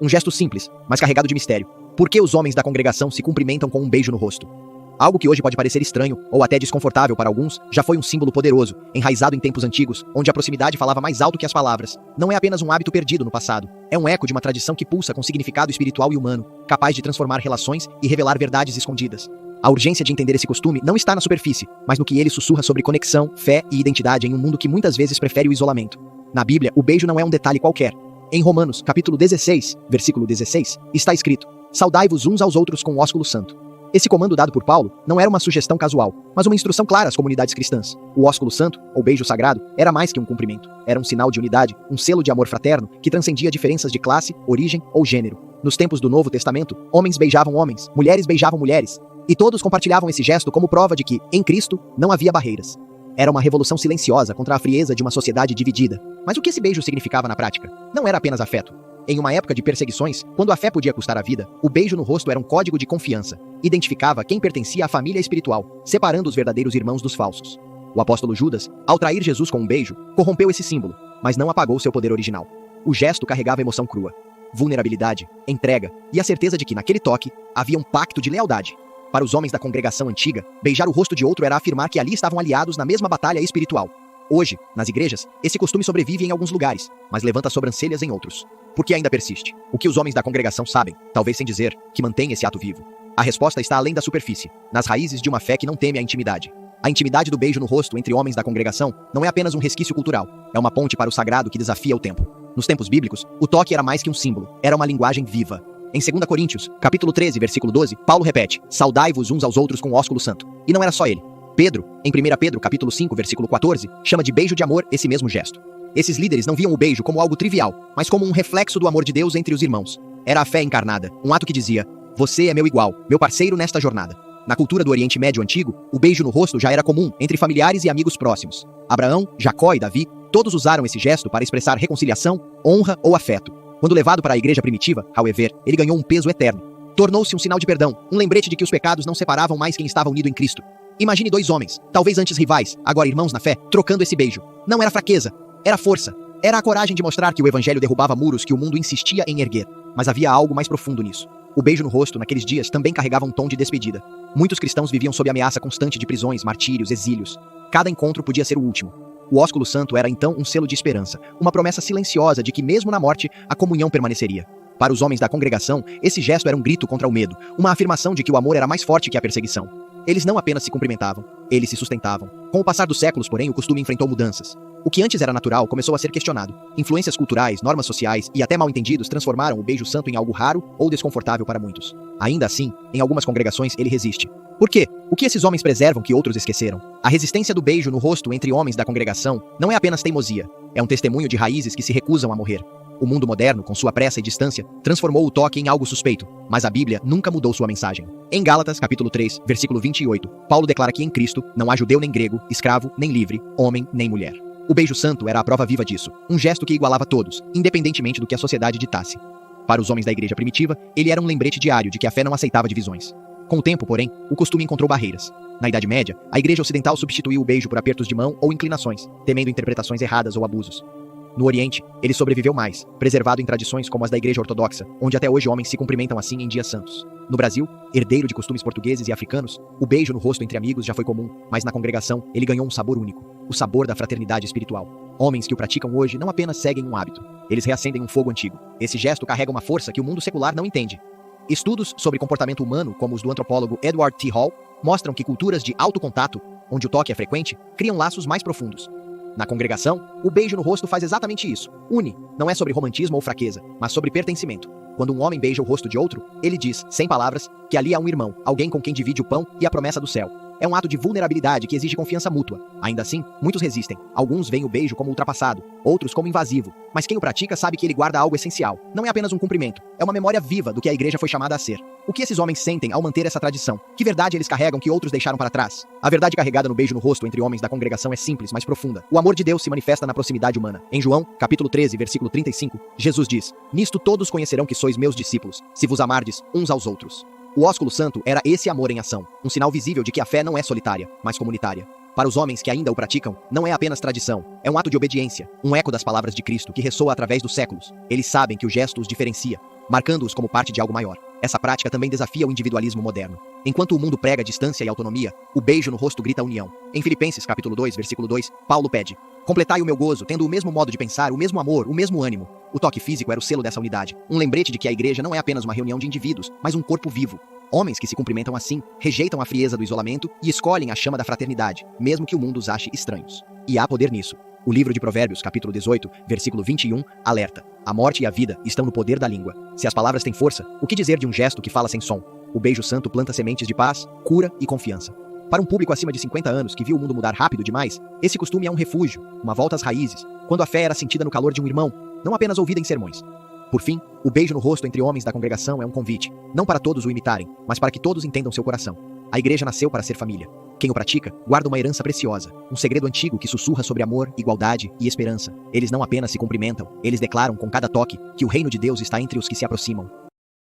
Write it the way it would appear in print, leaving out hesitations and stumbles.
Um gesto simples, mas carregado de mistério. Por que os homens da congregação se cumprimentam com um beijo no rosto? Algo que hoje pode parecer estranho, ou até desconfortável para alguns, já foi um símbolo poderoso, enraizado em tempos antigos, onde a proximidade falava mais alto que as palavras. Não é apenas um hábito perdido no passado, é um eco de uma tradição que pulsa com significado espiritual e humano, capaz de transformar relações e revelar verdades escondidas. A urgência de entender esse costume não está na superfície, mas no que ele sussurra sobre conexão, fé e identidade em um mundo que muitas vezes prefere o isolamento. Na Bíblia, o beijo não é um detalhe qualquer. Em Romanos, capítulo 16, versículo 16, está escrito: "Saudai-vos uns aos outros com o ósculo santo." Esse comando dado por Paulo não era uma sugestão casual, mas uma instrução clara às comunidades cristãs. O ósculo santo, ou beijo sagrado, era mais que um cumprimento. Era um sinal de unidade, um selo de amor fraterno que transcendia diferenças de classe, origem ou gênero. Nos tempos do Novo Testamento, homens beijavam homens, mulheres beijavam mulheres, e todos compartilhavam esse gesto como prova de que, em Cristo, não havia barreiras. Era uma revolução silenciosa contra a frieza de uma sociedade dividida. Mas o que esse beijo significava na prática? Não era apenas afeto. Em uma época de perseguições, quando a fé podia custar a vida, o beijo no rosto era um código de confiança. Identificava quem pertencia à família espiritual, separando os verdadeiros irmãos dos falsos. O apóstolo Judas, ao trair Jesus com um beijo, corrompeu esse símbolo, mas não apagou seu poder original. O gesto carregava emoção crua, vulnerabilidade, entrega e a certeza de que, naquele toque, havia um pacto de lealdade. Para os homens da congregação antiga, beijar o rosto de outro era afirmar que ali estavam aliados na mesma batalha espiritual. Hoje, nas igrejas, esse costume sobrevive em alguns lugares, mas levanta sobrancelhas em outros. Por que ainda persiste? O que os homens da congregação sabem, talvez sem dizer, que mantém esse ato vivo? A resposta está além da superfície, nas raízes de uma fé que não teme a intimidade. A intimidade do beijo no rosto entre homens da congregação não é apenas um resquício cultural, é uma ponte para o sagrado que desafia o tempo. Nos tempos bíblicos, o toque era mais que um símbolo, era uma linguagem viva. Em 2 Coríntios, capítulo 13, versículo 12, Paulo repete: "Saudai-vos uns aos outros com o ósculo santo." E não era só ele. Pedro, em 1 Pedro, capítulo 5, versículo 14, chama de beijo de amor esse mesmo gesto. Esses líderes não viam o beijo como algo trivial, mas como um reflexo do amor de Deus entre os irmãos. Era a fé encarnada, um ato que dizia: "Você é meu igual, meu parceiro nesta jornada." Na cultura do Oriente Médio antigo, o beijo no rosto já era comum entre familiares e amigos próximos. Abraão, Jacó e Davi, todos usaram esse gesto para expressar reconciliação, honra ou afeto. Quando levado para a igreja primitiva, however, ele ganhou um peso eterno. Tornou-se um sinal de perdão, um lembrete de que os pecados não separavam mais quem estava unido em Cristo. Imagine dois homens, talvez antes rivais, agora irmãos na fé, trocando esse beijo. Não era fraqueza, era força. Era a coragem de mostrar que o evangelho derrubava muros que o mundo insistia em erguer. Mas havia algo mais profundo nisso. O beijo no rosto, naqueles dias, também carregava um tom de despedida. Muitos cristãos viviam sob ameaça constante de prisões, martírios, exílios. Cada encontro podia ser o último. O ósculo santo era então um selo de esperança, uma promessa silenciosa de que mesmo na morte, a comunhão permaneceria. Para os homens da congregação, esse gesto era um grito contra o medo, uma afirmação de que o amor era mais forte que a perseguição. Eles não apenas se cumprimentavam, eles se sustentavam. Com o passar dos séculos, porém, o costume enfrentou mudanças. O que antes era natural começou a ser questionado. Influências culturais, normas sociais e até mal-entendidos transformaram o beijo santo em algo raro ou desconfortável para muitos. Ainda assim, em algumas congregações ele resiste. Por quê? O que esses homens preservam que outros esqueceram? A resistência do beijo no rosto entre homens da congregação não é apenas teimosia, é um testemunho de raízes que se recusam a morrer. O mundo moderno, com sua pressa e distância, transformou o toque em algo suspeito, mas a Bíblia nunca mudou sua mensagem. Em Gálatas, capítulo 3, versículo 28, Paulo declara que em Cristo não há judeu nem grego, escravo nem livre, homem nem mulher. O beijo santo era a prova viva disso, um gesto que igualava todos, independentemente do que a sociedade ditasse. Para os homens da igreja primitiva, ele era um lembrete diário de que a fé não aceitava divisões. Com o tempo, porém, o costume encontrou barreiras. Na Idade Média, a igreja ocidental substituiu o beijo por apertos de mão ou inclinações, temendo interpretações erradas ou abusos. No Oriente, ele sobreviveu mais, preservado em tradições como as da Igreja Ortodoxa, onde até hoje homens se cumprimentam assim em dias santos. No Brasil, herdeiro de costumes portugueses e africanos, o beijo no rosto entre amigos já foi comum, mas na congregação ele ganhou um sabor único, o sabor da fraternidade espiritual. Homens que o praticam hoje não apenas seguem um hábito, eles reacendem um fogo antigo. Esse gesto carrega uma força que o mundo secular não entende. Estudos sobre comportamento humano, como os do antropólogo Edward T. Hall, mostram que culturas de alto contato, onde o toque é frequente, criam laços mais profundos. Na congregação, o beijo no rosto faz exatamente isso. Une. Não é sobre romantismo ou fraqueza, mas sobre pertencimento. Quando um homem beija o rosto de outro, ele diz, sem palavras, que ali há um irmão, alguém com quem divide o pão e a promessa do céu. É um ato de vulnerabilidade que exige confiança mútua. Ainda assim, muitos resistem. Alguns veem o beijo como ultrapassado, outros como invasivo. Mas quem o pratica sabe que ele guarda algo essencial. Não é apenas um cumprimento, é uma memória viva do que a igreja foi chamada a ser. O que esses homens sentem ao manter essa tradição? Que verdade eles carregam que outros deixaram para trás? A verdade carregada no beijo no rosto entre homens da congregação é simples, mas profunda. O amor de Deus se manifesta na proximidade humana. Em João, capítulo 13, versículo 35, Jesus diz: "Nisto todos conhecerão que sois meus discípulos, se vos amardes uns aos outros." O ósculo santo era esse amor em ação, um sinal visível de que a fé não é solitária, mas comunitária. Para os homens que ainda o praticam, não é apenas tradição, é um ato de obediência, um eco das palavras de Cristo que ressoa através dos séculos. Eles sabem que o gesto os diferencia. marcando-os como parte de algo maior. Essa prática também desafia o individualismo moderno. Enquanto o mundo prega distância e autonomia, o beijo no rosto grita união. Em Filipenses capítulo 2, versículo 2, Paulo pede: completai o meu gozo, tendo o mesmo modo de pensar, o mesmo amor, o mesmo ânimo. O toque físico era o selo dessa unidade, um lembrete de que a igreja não é apenas uma reunião de indivíduos, mas um corpo vivo. Homens que se cumprimentam assim, rejeitam a frieza do isolamento e escolhem a chama da fraternidade, mesmo que o mundo os ache estranhos. E há poder nisso. O livro de Provérbios, capítulo 18, versículo 21, alerta: a morte e a vida estão no poder da língua. Se as palavras têm força, o que dizer de um gesto que fala sem som? O beijo santo planta sementes de paz, cura e confiança. Para um público acima de 50 anos que viu o mundo mudar rápido demais, esse costume é um refúgio, uma volta às raízes, quando a fé era sentida no calor de um irmão, não apenas ouvida em sermões. Por fim, o beijo no rosto entre homens da congregação é um convite, não para todos o imitarem, mas para que todos entendam seu coração. A igreja nasceu para ser família. Quem o pratica, guarda uma herança preciosa, um segredo antigo que sussurra sobre amor, igualdade e esperança. Eles não apenas se cumprimentam, eles declaram com cada toque que o reino de Deus está entre os que se aproximam.